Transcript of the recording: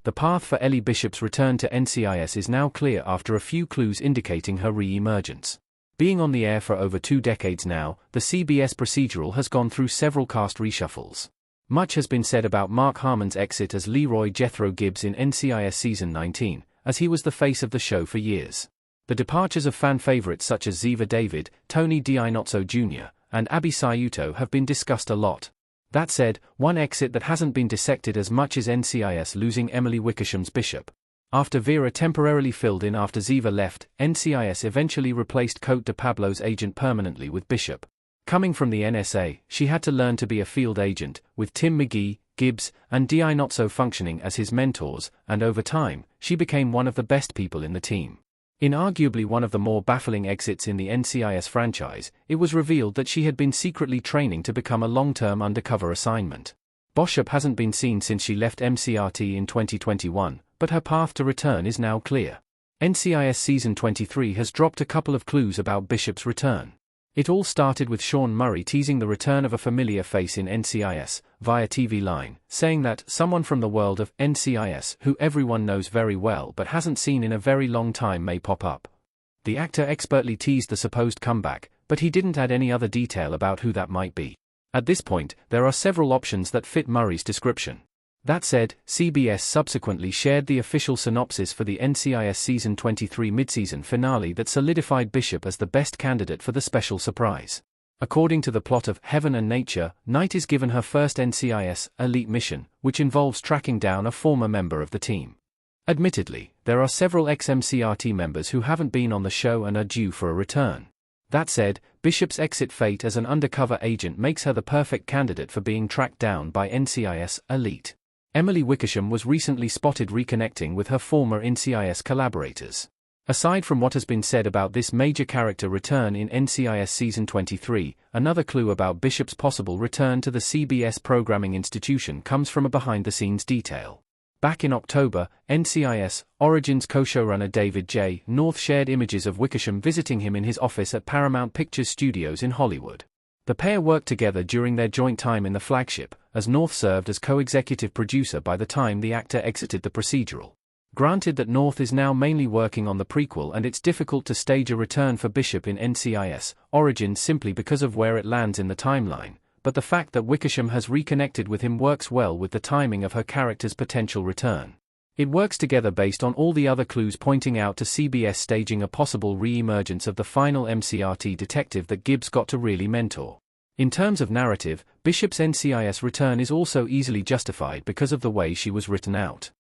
The path for Ellie Bishop's return to NCIS is now clear after a few clues indicating her re-emergence. Being on the air for over 2 decades now, the CBS procedural has gone through several cast reshuffles. Much has been said about Mark Harmon's exit as Leroy Jethro Gibbs in NCIS Season 19, as he was the face of the show for years. The departures of fan favorites such as Ziva David, Tony D'Inozzo Jr., and Abby Sayuto have been discussed a lot. That said, one exit that hasn't been dissected as much is NCIS losing Emily Wickersham's Bishop. After Vera temporarily filled in after Ziva left, NCIS eventually replaced Cote de Pablo's agent permanently with Bishop. Coming from the NSA, she had to learn to be a field agent, with Tim McGee, Gibbs, and D'Inozzo functioning as his mentors, and over time, she became one of the best people in the team. In arguably one of the more baffling exits in the NCIS franchise, it was revealed that she had been secretly training to become a long-term undercover assignment. Bishop hasn't been seen since she left MCRT in 2021, but her path to return is now clear. NCIS Season 23 has dropped a couple of clues about Bishop's return. It all started with Sean Murray teasing the return of a familiar face in NCIS, via TV Line, saying that someone from the world of NCIS who everyone knows very well but hasn't seen in a very long time may pop up. The actor expertly teased the supposed comeback, but he didn't add any other detail about who that might be. At this point, there are several options that fit Murray's description. That said, CBS subsequently shared the official synopsis for the NCIS Season 23 midseason finale that solidified Bishop as the best candidate for the special surprise. According to the plot of Heaven and Nature, Knight is given her first NCIS elite mission, which involves tracking down a former member of the team. Admittedly, there are several ex-MCRT members who haven't been on the show and are due for a return. That said, Bishop's exit fate as an undercover agent makes her the perfect candidate for being tracked down by NCIS elite. Emily Wickersham was recently spotted reconnecting with her former NCIS collaborators. Aside from what has been said about this major character return in NCIS Season 23, another clue about Bishop's possible return to the CBS programming institution comes from a behind-the-scenes detail. Back in October, NCIS Origins co-showrunner David J. North shared images of Wickersham visiting him in his office at Paramount Pictures Studios in Hollywood. The pair worked together during their joint time in the flagship, as North served as co-executive producer by the time the actor exited the procedural. Granted that North is now mainly working on the prequel and it's difficult to stage a return for Bishop in NCIS Origins simply because of where it lands in the timeline, but the fact that Wickersham has reconnected with him works well with the timing of her character's potential return. It works together based on all the other clues pointing out to CBS staging a possible re-emergence of the final MCRT detective that Gibbs got to really mentor. In terms of narrative, Bishop's NCIS return is also easily justified because of the way she was written out.